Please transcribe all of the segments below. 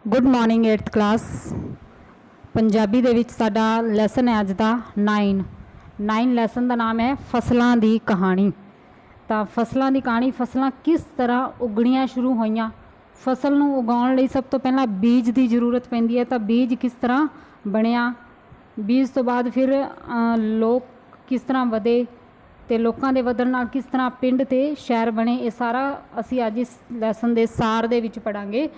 Good morning 8th class. Punjabi दे विच साडा लैसन है अज दा 9 लैसन का नाम है फसलों की कहानी। तो फसलों की कहानी, फसलां किस तरह उगणियां शुरू होईयां, फसल नूं उगाउण लई सब तो पहला बीज की जरूरत पैंदी है। तो बीज किस तरह बनिया, बीज तो बाद फिर लोग किस तरह वधे ते लोकां दे वधण नाल किस तरह पिंड ते शहर बने, ये सारा असी अज इस लैसन के सार दे विच पढ़ांगे।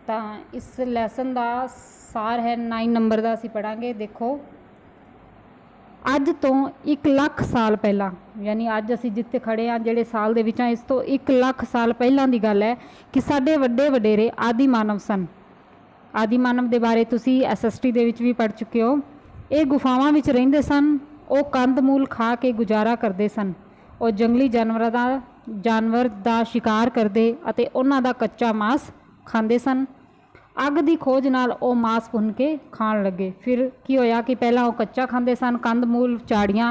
तो इस लैसन का सार है 9 नंबर का असी पढ़ांगे। देखो, अज तो 1 लाख साल पहला, यानी अज असी जिथे खड़े हाँ जिहड़े साल दे विच, इस तो 1 लाख साल पहलों की गल है कि साडे वड्डे वडेरे आदि मानव सन। आदि मानव के बारे तुसी SST दे विच भी पढ़ चुके हो। ये गुफावां विच रहिंदे सन, वो कंद मूल खा के गुजारा करते सन, और जंगली जानवर का शिकार करते अते उन्हां दा कच्चा मांस खांदे सन। अग की खोज नाल वो मांस भुन के खाण लगे। फिर की होया कि पहला वो कच्चा खांदे सन, कंद मूल झाड़ियाँ।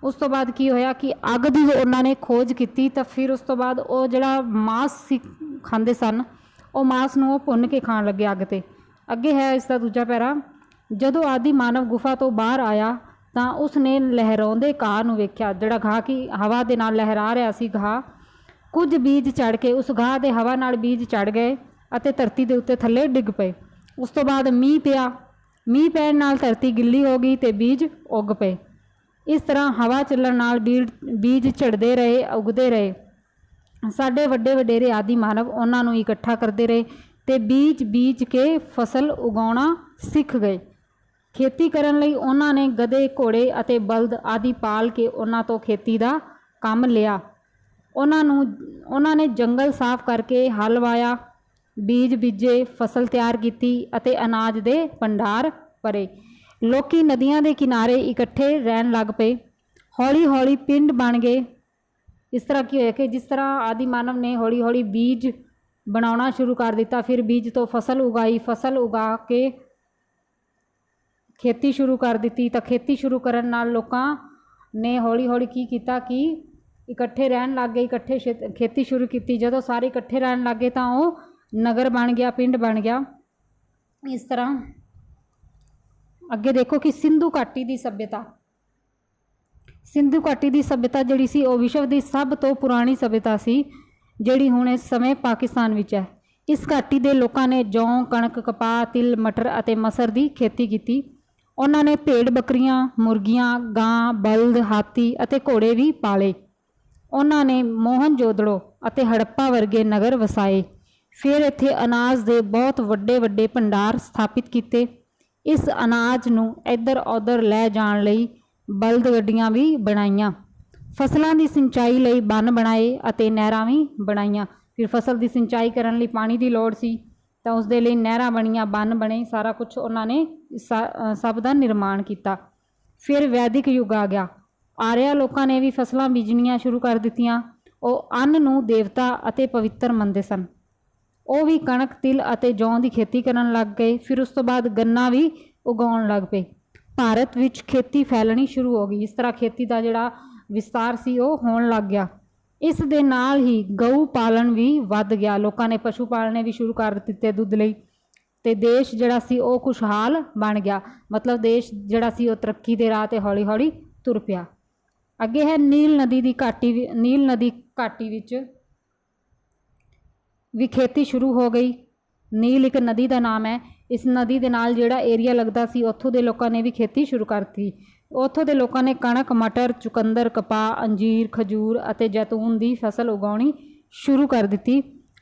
उस तो बाद की होया कि अग की उन्होंने खोज की, तो फिर उस तो बाद वो जिहड़ा मांस खांदे सन, वो मांस नूं भुन के खाण लगे अग ते। अगे है इसका दूजा पैरा, जदों आदि मानव गुफा तो बाहर आया तो उसने लहराउंदे घाह नूं वेख्या, जिहड़ा घाह की हवा दे नाल लहरा रहा सी घाह। कुछ बीज चढ़ के उस घाह के हवा नाल बीज चढ़ गए अते धरती के उत्ते थले डिग पे। उस तो बाद मीह पिया, मीह पैण नाल धरती गिल्ली हो गई तो बीज उग पे। इस तरह हवा चलण नाल बीज झड़ते रहे, उगते रहे। साडे वड्डे वडेरे आदि मानव उन्हां नूं इकट्ठा करते रहे ते बीज बीज के फसल उगाउणा सीख गए। खेती करन लई उन्हां ने गधे, घोड़े अते बलद आदि पाल के उन्हां तो खेती का काम लिया। उन्हां ने जंगल साफ करके हल वाया, बीज बीजे, फसल तैयार की अते अनाज दे भंडार भरे। लोकी नदियां दे किनारे इकट्ठे रहन लग पे, हौली हौली पिंड बन गए। इस तरह की होया कि जिस तरह आदि मानव ने हौली हौली बीज बनाना शुरू कर दिता, फिर बीज तो फसल उगाई, फसल उगा के खेती शुरू कर दी। तो खेती शुरू करन नाल लोकां ने हौली हौली की कीता कि इकट्ठे रहन लग गए, इकट्ठे खेती शुरू की। जदों सारे इकट्ठे रहन लग गए तो वो नगर बन गया, पिंड बन गया। इस तरह अगे देखो कि सिंधु घाटी की सभ्यता, सिंधु घाटी की सभ्यता जिहड़ी सी वो विश्व की सब तो पुरानी सभ्यता सी, जिहड़ी हुण इस समय पाकिस्तान विच है। इस घाटी के लोगों ने जौ, कणक, कपाह, तिल, मटर अते मसर की खेती की। उन्होंने भेड़, बकरियां, मुर्गियां, गां, बलद, हाथी अते घोड़े भी पाले। उन्होंने मोहनजोदड़ो अते हड़प्पा वर्गे नगर वसाए। फिर इत्थे अनाज के बहुत वड्डे वड्डे भंडार स्थापित किए। इस अनाज नूं इधर उधर लै जाण लई बलद गड्डियां भी बनाईयां। फसलों की सिंचाई लई बन बनाए अते नहरां भी बनाईयां। फिर फसल की सिंचाई करन लई पानी की लोड़ सी, तो उस दे लई नहरां बणीआं, बन बने, सारा कुछ उन्होंने सब का निर्माण किया। फिर वैदिक युग आ गया। आर्या लोगों ने भी फसलां बीजणियां शुरू कर दित्तियां। वो अन्न नूं देवता अते पवित्र मनते सन। वो भी कणक, तिल अते जौ की खेती करन लग गए। फिर उस तो बाद गन्ना भी उगाउण लग पे। भारत विच खेती फैलनी शुरू हो गई। इस तरह खेती का जिहड़ा विस्तार सी वो होण लग गया। इस दे नाल ही गऊ पालन भी वध गया। लोगों ने पशु पालने भी शुरू कर दिते दुध लई, ते देश जिहड़ा सी वो खुशहाल बन गया। मतलब देश जिहड़ा सी वो तरक्की दे राह ते हौली हौली तुर पिया। अगे है नील नदी की घाटी। नील नदी घाटी विच भी खेती शुरू हो गई। नील एक नदी का नाम है। इस नदी के नाल जिहड़ा एरिया लगता सी, उत्थों के लोगों ने भी खेती शुरू कर दी। उत्थों के लोगों ने कणक, मटर, चुकंदर, कपाह, अंजीर, खजूर अते जैतून की फसल उगाउणी शुरू कर दी।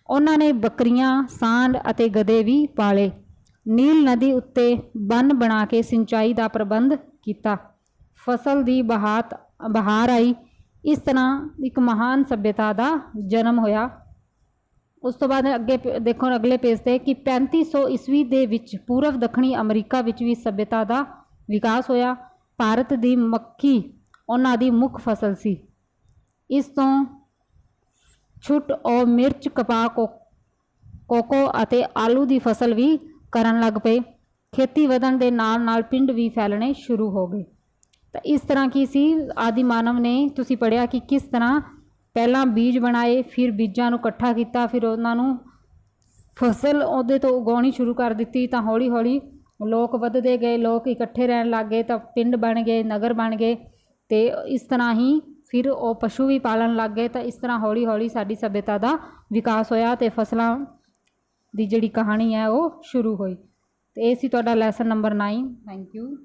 उन्होंने बकरियां, सांड अते गधे भी पाले। नील नदी उत्ते बन बना के सिंचाई का प्रबंध किया। फसल की बहार आई। इस तरह एक महान सभ्यता का जन्म होया। उस तो बाद अगे देखो अगले पेज पे कि 3500 ईस्वी दे विच पूर्व दक्षिणी अमरीका विच भी सभ्यता का विकास होया। भारत की मक्की उन्हां दी मुख फसल सी। इस तो छुट और मिर्च, कपाह, कोको अते आलू की फसल भी करन लग पे। खेती वधन दे नाल नाल पिंड भी फैलने शुरू हो गए। तो इस तरह की सी आदि मानव ने, तुसी पढ़िया कि किस तरह पहला बीज बनाए, फिर बीजां नूं इकट्ठा किया, फिर उन्होंने फसल ਉਹਦੇ ਤੋਂ ਉਗਾਉਣੀ ਸ਼ੁਰੂ ਕਰ ਦਿੱਤੀ ਤਾਂ ਹੌਲੀ ਹੌਲੀ ਲੋਕ ਵੱਧਦੇ ਗਏ, ਲੋਕ ਇਕੱਠੇ ਰਹਿਣ ਲੱਗ ਗਏ ਤਾਂ ਪਿੰਡ ਬਣ ਗਏ, ਨਗਰ ਬਣ ਗਏ ਅਤੇ ਇਸ ਤਰ੍ਹਾਂ ਹੀ ਫਿਰ ਉਹ ਪਸ਼ੂ ਵੀ ਪਾਲਣ ਲੱਗ ਗਏ। ਤਾਂ ਇਸ ਤਰ੍ਹਾਂ ਹੌਲੀ ਹੌਲੀ ਸਾਡੀ ਸੱਭਿਅਤਾ ਦਾ ਵਿਕਾਸ ਹੋਇਆ ਅਤੇ ਫਸਲਾਂ ਦੀ ਜਿਹੜੀ ਕਹਾਣੀ ਹੈ ਉਹ ਸ਼ੁਰੂ ਹੋਈ। ਅਤੇ ਇਹ ਸੀ ਤੁਹਾਡਾ ਲੈਸਨ ਨੰਬਰ 9। Thank you.